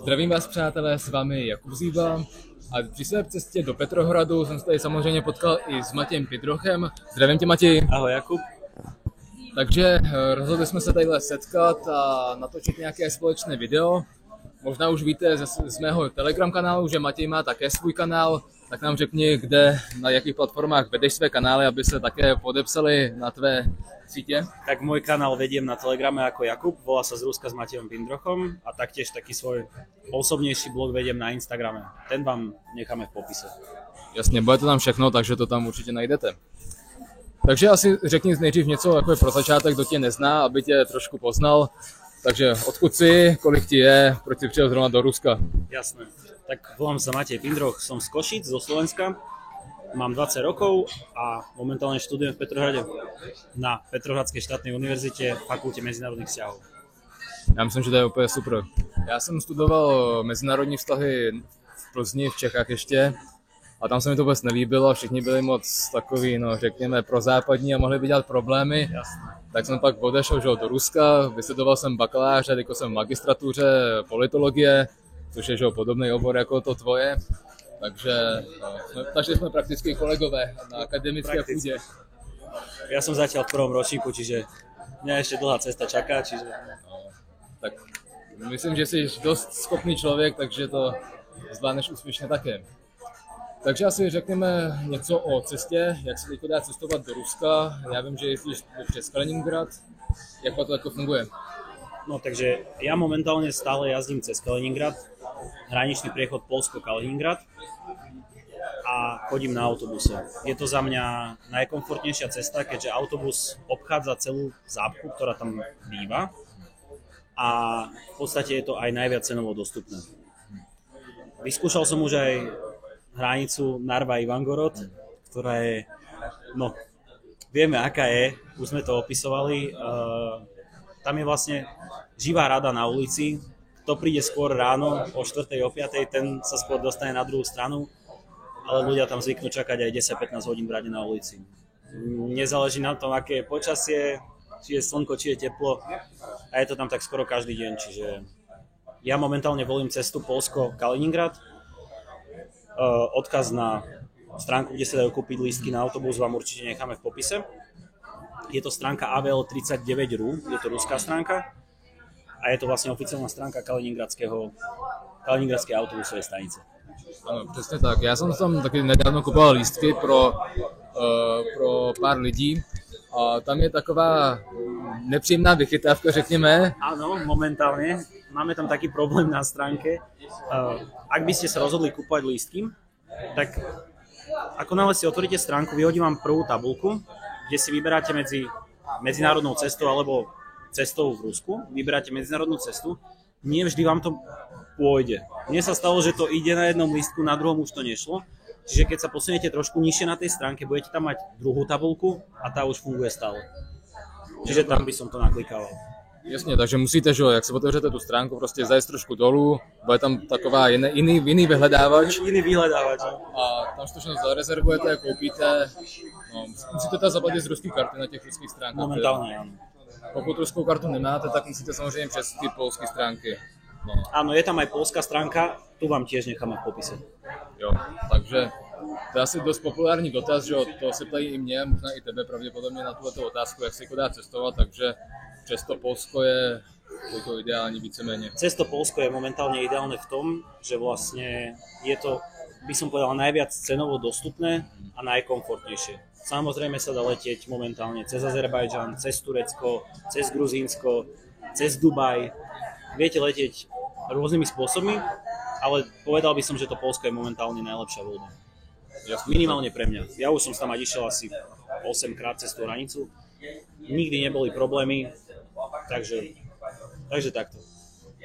Zdravím vás, přátelé, s vámi Jakub Zíba a při své cestě do Petrohradu jsem se tady samozřejmě potkal i s Matějem Pidrochem. Zdravím tě, Matěj. Ahoj Jakub. Takže rozhodli jsme se tadyhle setkat a natočit nějaké společné video. Možná už víte z mého Telegram kanálu, že Matěj má také svůj kanál, tak nám řekni, kde, na jakých platformách vedeš své kanály, aby se také podepsali na tvé sítě. Tak môj kanál vediem na Telegrame ako Jakub, volá sa Z Ruska s Matejom Pindrochom a taktiež taký svoj osobnejší blog vediem na Instagrame. Ten vám necháme v popise. Jasně, bude to tam všechno, takže to tam určitě najdete. Takže asi řekni nejdřív něco jako je pro začátek, kdo tě nezná, aby tě trošku poznal. Takže odkud jsi, kolik ti je, proč jsi přijel zrovna do Ruska? Jasné. Tak volám sa Matej Pindroch, som z Košíc, zo Slovenska. Mám 20 rokov a momentálne študujem v Petrohrade na Petrohradskej štátnej univerzite v fakulte medzinárodných vzťahov. Já myslím, že to je úplně super. Já jsem studoval mezinárodní vztahy v Plzni, v Čechách ještě, a tam se mi to vůbec nelíbilo, všichni byli moc takový, no řekněme, prozápadní a mohli by dělat problémy. Jasné. Tak jsem pak odešel do Ruska, vystudoval jsem bakaláře, teď jsem v magistratuře politologie, což je podobný obor jako to tvoje. Takže jsme prakticky kolegové na akademické půdě. Ja som zatiaľ v prvom ročníku, čiže mňa ešte dlhá cesta čaká, čiže... Tak myslím, že jsi dost schopný člověk, takže to zvládneš úspěšně také. Takže asi řekněme něco o cestě, jak se teď dá cestovat do Ruska. Já vím, že jezdíš přes Kaliningrad. Jak to jako funguje? No takže ja momentálne stále jazdím cez Kaliningrad, hraničný priechod Polsko-Kaliningrad a chodím na autobuse. Je to za mňa najkomfortnejšia cesta, keďže autobus obchádza celú zápchu, ktorá tam býva a v podstate je to aj najviac cenovo dostupné. Vyskúšal som už aj hranicu Narva-Ivangorod, ktorá je, no, vieme aká je, už sme to opisovali. Tam je vlastne živá rada na ulici. Kto príde skôr ráno o 4. o 5. ten sa skôr dostane na druhú stranu, ale ľudia tam zvyknú čakať aj 10-15 hodín v rade na ulici. Nezáleží na tom, aké je počasie, či je slnko, či je teplo, a je to tam tak skoro každý deň, čiže ja momentálne volím cestu Polsko-Kaliningrad. Odkaz na stránku, kde sa dajú kúpiť lístky na autobus, vám určite necháme v popise. Je to stránka AVL39.ru, je to ruská stránka a je to vlastne oficiálna stránka Kaliningradskej autobusovej stanice. Ano, přesně tak. Já jsem tam taky nedávno kupoval lístky pro pár lidí a tam je taková nepříjemná vychytávka, řekněme. Áno, momentálne. Máme tam taký problém na stránke. Ak by ste sa rozhodli kúpovať lístky, tak ako náhle si otvoríte stránku, vyhodí vám prvú tabuľku, kde si vyberáte medzi medzinárodnou cestou alebo cestou v Rusku. Vyberáte medzinárodnú cestu. Nie vždy vám to pôjde. Mne sa stalo, že to ide na jednom lístku, na druhom už to nešlo. Čiže keď sa posuniete trošku nižšie na tej stránke, budete tam mať druhú tabuľku a tá už funguje stále. Čiže tam by som to naklikával. Jasně, takže musíte, že jak se otevřete tu stránku, prostě zajít trošku dolů, bude tam taková jiný vyhledávač. Jiný vyhledávač. A tam si to všechno zarezervujete, koupíte. No, musíte to zaplatit z ruské karty na těch ruských stránkách. Momentálně, ano. Pokud ruskou kartu nemáte, tak musíte samozřejmě přes ty polské stránky. No. Áno, je tam aj polská stránka, tu vám tiež necháme v popise. Jo, takže to je asi dost populární dotaz, že to se ptají i mě, možná i tebe pravděpodobně na tuto otázku, jak se dá cestovat, takže přes to Polsko je to ideální víceméně. Cez to Polsko je momentálne ideálne v tom, že vlastne je to, by som povedal, najviac cenovo dostupné a najkomfortnejšie. Samozrejme sa dá letieť momentálne cez Azerbajdžan, cez Turecko, cez Gruzínsko, cez Dubaj. Viete letieť rôznymi spôsobmi, ale povedal by som, že to Polsko je momentálne najlepšia voľba. Minimálne pre mňa. Ja už som tam išiel asi 8 krát cez tú hranicu. Nikdy neboli problémy, takže takto.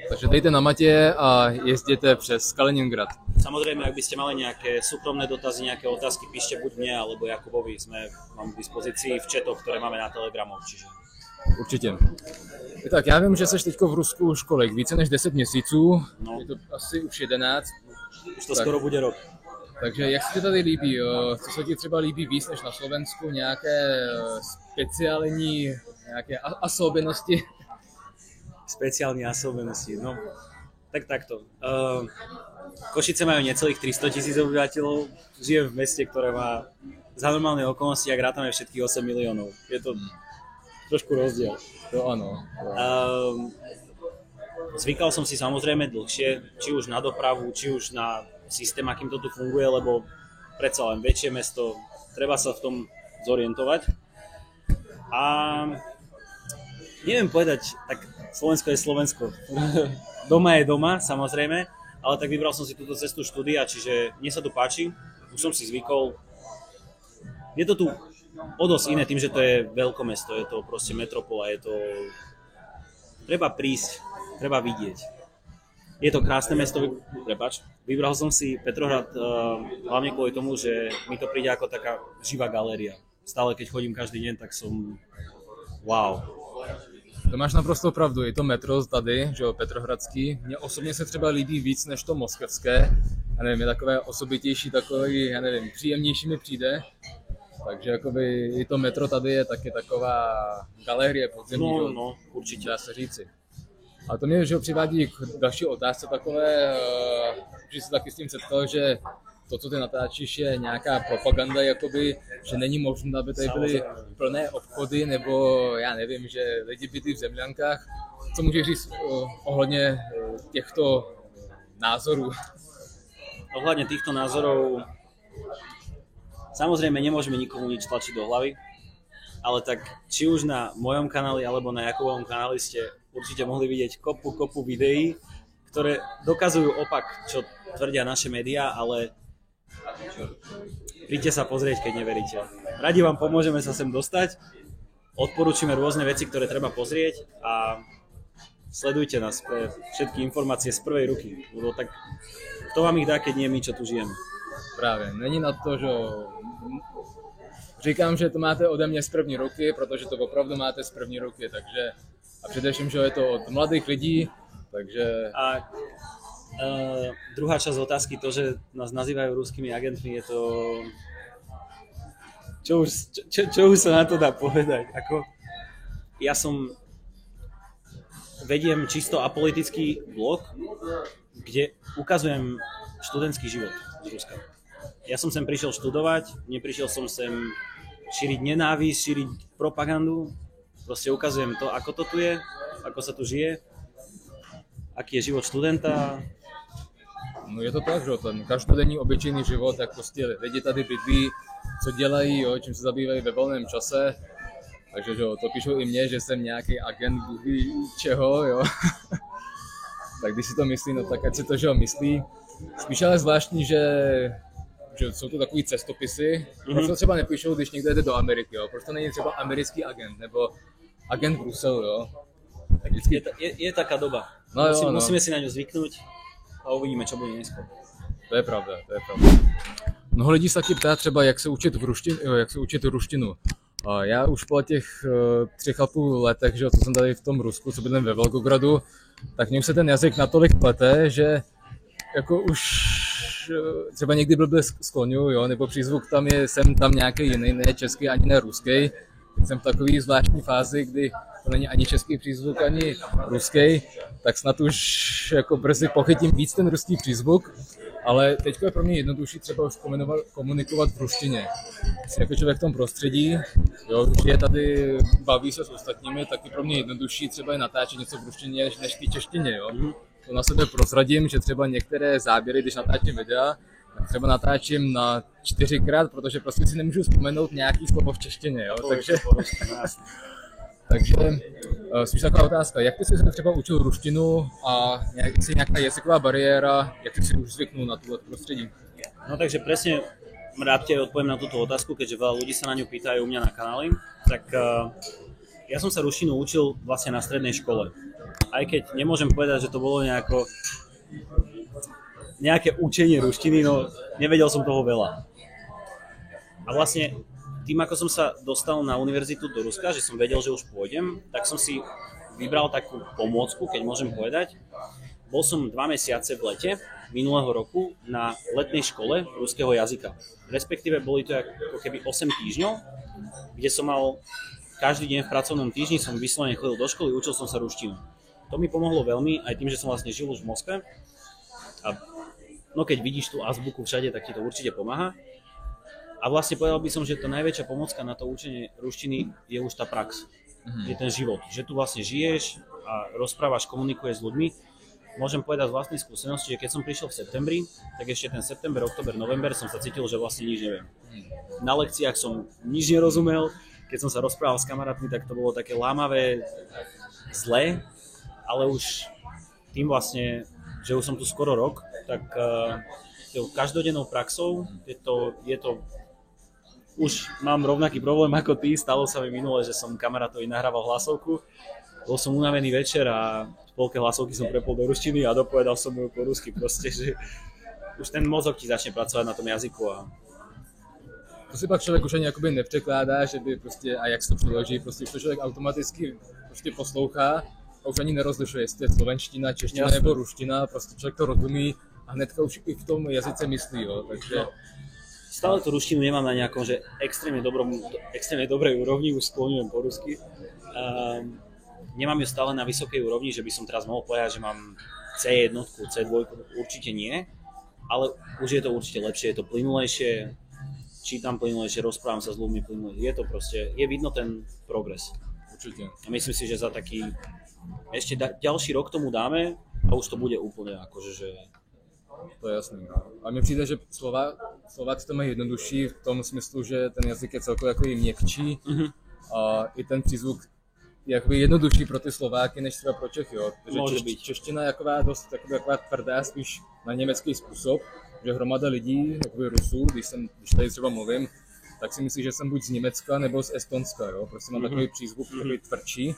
Takže dejte na Matěje a jezděte přes Kaliningrad. Samozrejme, ak by ste mali nejaké súkromné dotazy, nejaké otázky, píšte buď mne alebo Jakubovi, mám k dispozícii v chatoch, ktoré máme na Telegramoch, čiže... Určitě. Tak já vím, že jsi teďko v Rusku už kolik? Více než 10 měsíců? No. Je to asi už 11. Už to tak. Skoro bude rok. Takže jak se ti tady líbí? Co se ti třeba líbí víc než na Slovensku? Nějaké speciální nějaké особенности? Speciálne особенnosti, no. Tak takto. Košice majú necelých 300 000 obyvateľov. Žijem v meste, ktoré má za normálne okolnosti, ak rátame všetkých 8 miliónov. Je to trošku rozdiel. To áno. Zvykal som si samozrejme dlhšie, či už na dopravu, či už na systém, akým to tu funguje, lebo predsa len väčšie mesto, treba sa v tom zorientovať. A neviem povedať, tak Slovensko je Slovensko. Doma je doma, samozrejme, ale tak vybral som si túto cestu štúdia, čiže mne sa tu páči, už som si zvykol. Je to tu o dosť iné tým, že to je veľkomesto, je to proste metropola, je to... Treba prísť, treba vidieť. Je to krásne mesto, vybral som si Petrohrad hlavne kvôli tomu, že mi to príde ako taká živá galéria. Stále keď chodím každý deň, tak som wow. To máš naprosto pravdu, je to metro tady, že jo, Petrohradský. Mně osobně se třeba líbí víc než to moskevské. Já nevím, je takové osobitější, takový, já nevím, příjemnější mi přijde. Takže jakoby i to metro tady je taky taková galérie podzemní, No, určitě. Dá se říci. A to mě že přivádí k další otázce takové, že se taky s tím setkal, že to, co ty natáčíš, je nějaká propaganda, jakoby, že není možné, aby tady byly plné obchody, nebo já nevím, že lidi bydlí v zemľankách. Co můžeš říct ohledně těchto názorů? Ohľadne týchto názorov, samozrejme nemôžeme nikomu nič tlačiť do hlavy, ale tak či už na mojom kanáli alebo na Jakubovom kanáli ste určite mohli vidieť kopu videí, ktoré dokazujú opak, čo tvrdia naše médiá, ale príďte sa pozrieť, keď neveríte. Radi vám pomôžeme sa sem dostať, odporúčime rôzne veci, ktoré treba pozrieť a sledujte nás pre všetky informácie z prvej ruky, lebo tak kto vám ich dá, keď nie my, čo tu žijeme. Právě, není na to, že říkám, že to máte ode mě z první ruky, protože to opravdu máte z první ruky, takže a především, že je to od mladých lidí, takže... A druhá časť otázky, to, že nás nazývajú ruskými agentmi, je to... Čo už sa na to dá povedať? Ja vediem čisto apolitický blog, kde ukazujem študentský život z Ruska. Ja som sem prišiel študovať, neprišiel som sem šíriť nenávisť, šíriť propagandu. Proste ukazujem to, ako to tu je, ako sa tu žije, aký je život študenta. No je to tak, že ten každodenní obyčejný život, jak prostě lidi tady bydlí, co dělají, jo, čím se zabývají ve volném čase. Takže že jo, to píšou i mně, že jsem nějaký agent bůhví čeho, jo. Tak když si to myslí, no tak ať si to, že jo, myslí. Spíš ale zvláštní, že jsou to takový cestopisy. Proč to třeba nepíšou, když někdo jde do Ameriky, jo? Proč to není třeba americký agent, nebo agent Bruselu, jo? Tak je taká doba. No, musíme si na ňu zvyknúť a uvidíme, čo bude neskôr. To je pravda, to je pravda. Mnoho lidí se taky ptá třeba, jak se učit ruštinu. Já už po těch 3,5 letech, že, co jsem tady v tom Rusku, co bydlím ve Volgogradu, tak mě už se ten jazyk natolik plete, že jako už třeba někdy blbě skloňuju, jo, nebo přízvuk tam je sem tam nějaký jiný, ne český ani ne ruský. Jsem v takový zvláštní fázi, kdy to není ani český přízvuk, ani ruský, tak snad už jako brzy pochytím víc ten ruský přízvuk, ale teď je pro mě jednodušší třeba už komunikovat v ruštině. Jako člověk v tom prostředí, jo, je tady, baví se s ostatními, tak je pro mě jednodušší třeba je natáčet něco v ruštině než v češtině, jo. To na sebe prozradím, že třeba některé záběry, když natáčím videa, tak třeba natáčím na 4krát, protože prostě si nemůžu vzpomenout nějaký slovo v češtině, jo, takže spíš taková otázka, jak ty jsi se třeba učil ruštinu a jestli nějaká jazyková bariéra, jak ty si už zvyknul na tohle prostředí? No takže presne rád ti odpoviem na túto otázku, keďže veľa ľudí sa na ňu pýtajú u mňa na kanáli, tak ja som sa ruštinu učil vlastne na strednej škole. Aj keď nemôžem povedať, že to bolo nejaké učenie ruštiny, no nevedel som toho veľa. A vlastne tým, ako som sa dostal na univerzitu do Ruska, že som vedel, že už pôjdem, tak som si vybral takú pomôcku, keď môžem povedať. Bol som 2 mesiace v lete minulého roku na letnej škole ruského jazyka. Respektíve boli to ako keby 8 týždňov, kde som mal každý deň v pracovnom týždni, som vyslovene chodil do školy, učil som sa ruštinu. to mi pomohlo veľmi, aj tým, že som vlastne žil už v Moskve. A no keď vidíš tú azbuku všade, tak ti to určite pomáha. A vlastne povedal by som, že to najväčšia pomocka na to učenie ruštiny je už tá prax. Je ten život. Že tu vlastne žiješ a rozprávaš, komunikuješ s ľuďmi. Môžem povedať z vlastnej skúsenosti, že keď som prišiel v septembri, tak ešte ten september, október, november som sa cítil, že vlastne nič neviem. Na lekciách som nič nerozumel, keď som sa rozprával s kamarátmi, tak to bolo také lámavé, zlé, ale už tým vlastne, že už som tu skoro rok, tak každodennou praxou je to už mám rovnaký problém ako ty, stalo sa mi minule, že som kamarátovi nahrával hlasovku, bol som unavený večer a v polke hlasovky som prepol do ruštiny a dopovedal som ju po rusky proste, že už ten mozog ti začne pracovať na tom jazyku a to si pak člověk už ani jakoby nepřekládá, že by prostě, a jak se to přeloží, prostě už to člověk automaticky prostě poslouchá a už ani nerozlišuje, jestli je slovenština, čeština nebo ruština, prostě člověk to rozumí a hnedka už i v tom jazyce myslí, jo, takže... No. Stále tú ruštinu nemám na nejakom, že extrémne dobrej úrovni, už skloňujem po rusky. Nemám ju stále na vysokej úrovni, že by som teraz mohol povedať, že mám C1, C2, určite nie, ale už je to určite lepšie, je to plynulejšie, čítam plynulejšie, rozprávam sa s ľuďmi plynulejšie, je to proste, je vidno ten progres. Určite. A myslím si, že za taký, ešte ďalší rok tomu dáme a už to bude úplne akože, že... To je jasný. A mně přijde, že Slováci to mají jednodušší v tom smyslu, že ten jazyk je celkově jako měkčí a i ten přízvuk je jakoby jednodušší pro ty Slováky než třeba pro Čechy. Jo. Takže čeština je taková tvrdá, spíš na německý způsob, že hromada lidí, jakoby Rusů, když tady třeba mluvím, tak si myslí, že jsem buď z Německa nebo z Estonska. Jo. Prostě mám takový přízvuk, takový tvrdší.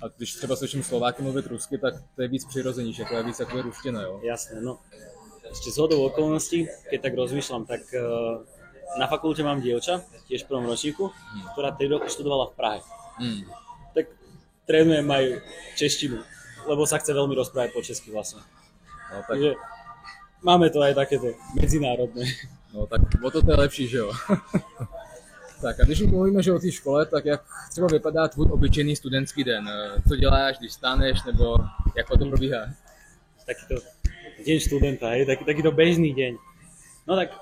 A když třeba slyším Slováky mluvit rusky, tak to je víc přirozenější, jako je víc taková ruština, jo? Jasné, no. Ešte zhodou okolností, keď tak rozmýšľam, tak na fakulte mám dievča, tiež v prvom ročníku, ktorá 3 roky študovala v Prahe. Tak trénujem aj češtinu, lebo sa chce veľmi rozprávať po česky vlastne. No, tak... Takže máme to aj takéto medzinárodné. No tak o to je lepší, že jo? Tak a když mluvíme že o té škole, tak jak třeba vypadá tvůj obyčejný studentský den? Co děláš, když staneš, nebo jak to probíhá? Takýto deň študenta, hej, takýto bežný deň. No tak,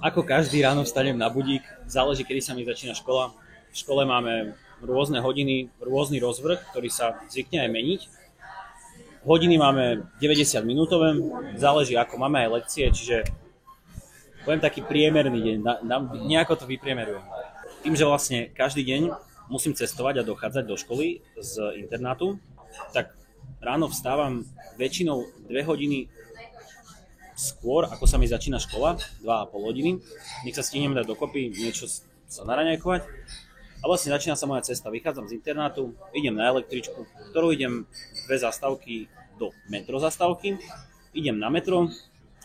ako každý ráno vstanem na budík, záleží, kedy sa mi začína škola. V škole máme rôzne hodiny, rôzny rozvrh, ktorý sa zvykne aj meniť. Hodiny máme 90 minútové, záleží ako máme aj lekcie, čiže poviem taký priemerný deň, nejako to vypriemerujem. Tým, že vlastne každý deň musím cestovať a dochádzať do školy z internátu, tak ráno vstávam väčšinou 2 hodiny skôr, ako sa mi začína škola, 2,5 hodiny. Nech sa stihnem dať dokopy, niečo sa naraňajkovať. A vlastne začína sa moja cesta. Vychádzam z internátu, idem na električku, ktorou idem 2 zastávky do metrozastávky. Idem na metro,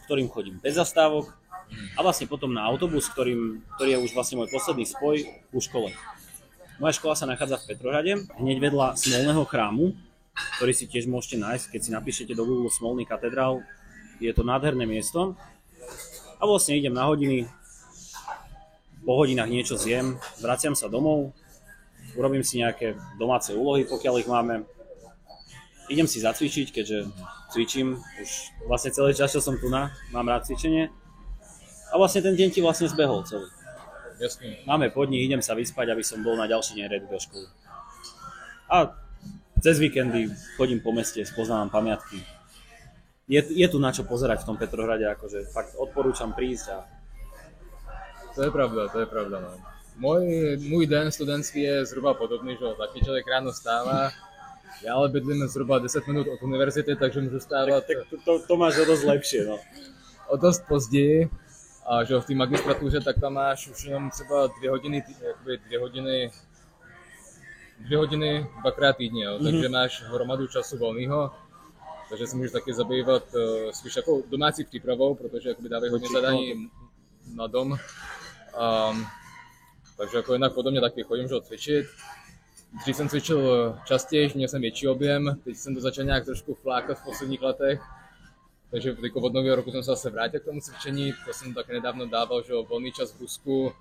ktorým chodím bez zastávok. A vlastne potom na autobus, ktorý je už vlastne môj posledný spoj ku škole. Moja škola sa nachádza v Petrohrade, hneď vedľa Smolného chrámu, ktorý si tiež môžete nájsť, keď si napíšete do Google Smolný katedrál. Je to nádherné miesto. A vlastne idem na hodiny, po hodinách niečo zjem, vraciam sa domov, urobím si nejaké domáce úlohy, pokiaľ ich máme. Idem si zacvičiť, keďže cvičím, už vlastne celý čas, čo som tu mám rád cvičenie. A vlastne ten deň ti vlastne zbehol celý. Jasne. Máme podnik, idem sa vyspať, aby som bol na ďalší deň ready do školy. A cez víkendy chodím po meste, spoznávam pamiatky. Je tu na čo pozerať v tom Petrohrade, akože fakt odporúčam prísť a... To je pravda, no. Můj den studentský je zhruba podobný, že taky člověk ráno stává. Já ale bydlím zhruba 10 minut od univerzity, takže můžu stávat... Tak to máš o dosť lepšie, no. O dost později. A že v té magistratuře, tak tam máš už jenom třeba 2 hodiny, jakoby 2 hodiny dvakrát týdně, jo. Takže máš hromadu času volného, takže se můžeš taky zabývat spíš jako domácí přípravou, protože jakoby dávají hodně zadání na dom. Takže jako jinak podobně taky chodím že cvičit. Dřív jsem cvičil častěji, měl jsem větší objem, teď jsem to začal nějak trošku flákat v posledních letech. Takže od nového roku jsem se zase vrátil k tomu cvičení, to jsem taky nedávno dával, že volný čas v Rusku,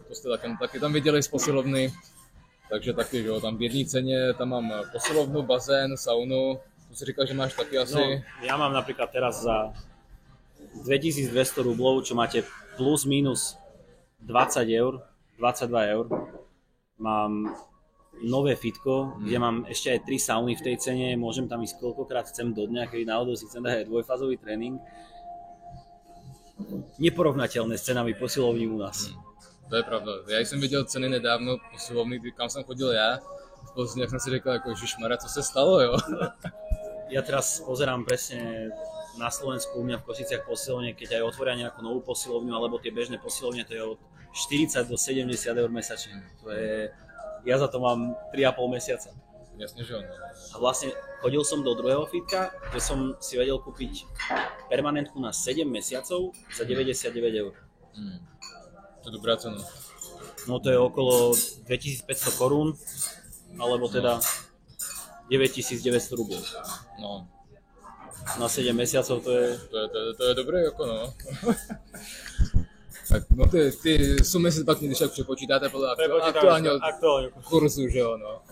to jste taky tam viděli z posilovny. Takže taky, že jo, tam v jedné ceně, tam mám posilovnu, bazén, saunu, tu si říkal, že máš taky asi. No, ja mám napríklad teraz za 2200 rublov, čo máte plus minus 20 eur, 22 eur, mám nové fitko, kde mám ešte aj 3 sauny v tej cene, môžem tam ísť koľkokrát chcem do dňa, keď náhodou si chcem dať aj dvojfázový tréning. Neporovnateľné s cenami posilovní u nás. To je pravda. Já jsem viděl ceny nedávno posilovny, kam jsem chodil já. V Plzni, jak jsem si řekl, jako ježišmarja, co se stalo, jo? Ja teraz pozerám presne na Slovensku u mňa v Košiciach posilovne, keď aj otvoria nejakú novú posilovňu, alebo tie bežné posilovne, to je od 40 do 70 eur mesačne. To je, ja za to mám 3,5 mesiaca. Jasne, že ono. A vlastne chodil som do druhého fitka, kde som si vedel kúpiť permanentku na 7 mesiacov za 99 eur. To je dobrá cena. No to je okolo 2500 korún, alebo teda 9900 rublov. No. Na 7 mesiacov to je... To je dobré, jako no. Tak no ty sumy si pak když tak přepočítáte podle aktuálního kurzu, že jo, no.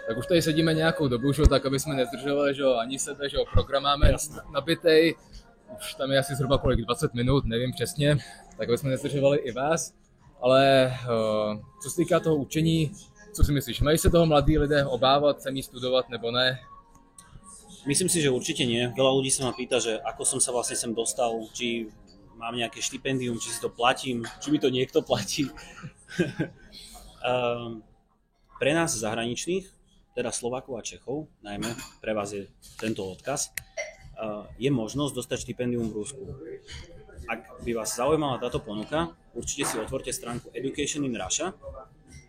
Tak už tady sedíme nějakou dobu, že jo, tak aby jsme nezdržovali, že jo, ani sebe, že jo, program máme nabitej. Už tam je asi zhruba kolik, 20 minut, nevím přesně, tak aby jsme nezdržovali i vás. Ale co se týká toho učení, co si myslíš, mají se toho mladí lidé obávat, chcem jít studovat nebo ne? Myslím si, že určite nie. Veľa ľudí sa ma pýta, že ako som sa vlastne sem dostal, či mám nejaké štipendium, či si to platím, či mi to niekto platí. Pre nás zahraničných, teda Slovákov a Čechov, najmä pre vás je tento odkaz, je možnosť dostať štipendium v Rusku. Ak by vás zaujímala táto ponuka, určite si otvorte stránku Education in Russia,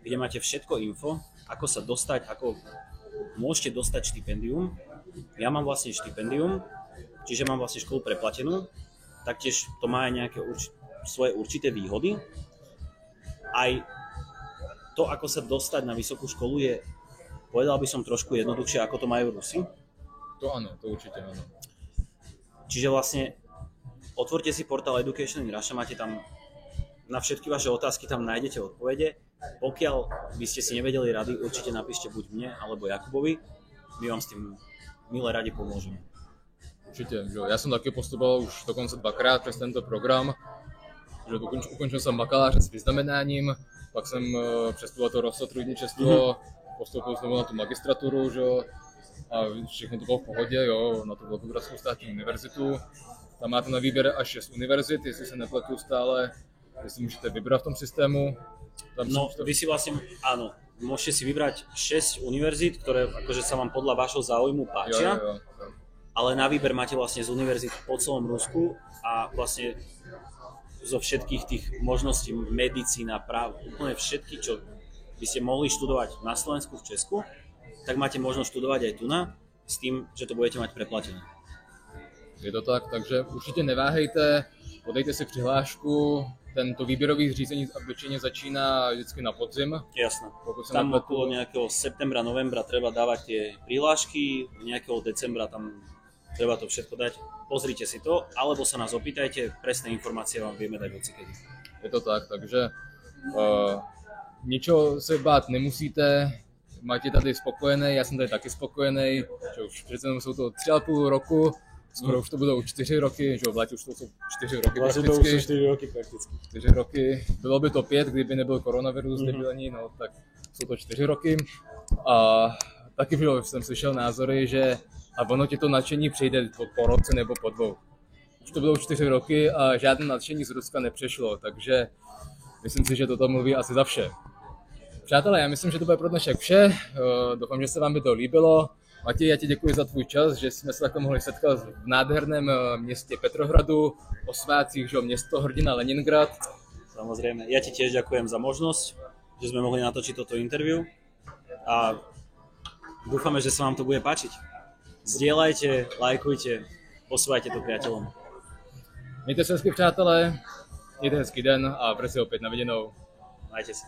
kde máte všetko info, ako sa dostať, ako môžete dostať štipendium. Ja mám vlastne štipendium, čiže mám vlastne školu preplatenú, taktiež to má aj nejaké svoje určité výhody. Aj to, ako sa dostať na vysokú školu je, povedal by som, trošku jednoduchšie, ako to majú Rusi. To áno, to určite áno. Čiže vlastne otvorte si portál Education in Russia, máte tam na všetky vaše otázky, tam nájdete odpovede. Pokiaľ by ste si nevedeli rady, určite napíšte buď mne alebo Jakubovi, my vám s tým milé radi pomôžeme. Určitě, že já jsem taky postupoval už dokonce dvakrát přes tento program, že ukončil jsem bakaláře s vyznamenáním, pak jsem přestudoval to rozsotrudničestvo, postoupil znovu na tu magistraturu, že a všechno to bylo v pohodě, jo, na tu Velkogradskou státní univerzitu. Tam máte na výběr až 6 univerzit, jestli se nepletu stále, jestli můžete vybrat v tom systému. Tam no, vy si vlastne, áno, môžete si vybrať 6 univerzít, ktoré akože sa vám podľa vášho záujmu páčia, jo. Ale na výber máte vlastne z univerzít po celom Rusku a vlastne zo všetkých tých možností medicína, práv, úplne všetky, čo by ste mohli študovať na Slovensku, v Česku, tak máte možnosť študovať aj tu s tým, že to budete mať preplatené. Je to tak, takže určitě neváhejte, podejte si přihlášku, tento výběrový řízení obyčejně začíná vždycky na podzim. Jasné. Tam okolo nejakého septembra, novembra treba dávať tie prihlášky, nejakého decembra tam treba to všetko dať. Pozrite si to, alebo sa nás opýtajte, presné informácie vám vieme dať hocikedy. Je to tak, takže ničeho se bát nemusíte, máte tady spokojený, já jsem tady taky spokojený, že už přece jsou to 3,5 roku, skoro už to budou 4 roky, že v létě už to jsou 4 roky prakticky. 4 roky prakticky. 4 roky, bylo by to 5, kdyby nebyl koronavirus debilní, no tak jsou to 4 roky. A taky jsem slyšel názory, že a ono ti to nadšení přijde po roce nebo po 2. Už to bylo 4 roky a žádné nadšení z Ruska nepřešlo, takže myslím si, že toto mluví asi za vše. Přátelé, já myslím, že to bude pro dnešek vše. Doufám, že se vám by to líbilo. Matěj, já ti děkuji za tvůj čas, že jsme se takhle mohli setkat v nádherném městě Petrohradu, o svácích, že město hrdina Leningrad. Samozrejme, ja ti tiež ďakujem za možnosť, že sme mohli natočiť toto interview a dúfame, že sa vám to bude páčiť. Zdieľajte, lajkujte, posúvajte to priateľom. Mějte se hezky, přátelé, mějte hezký den a brzy opět na viděnou. Majte sa.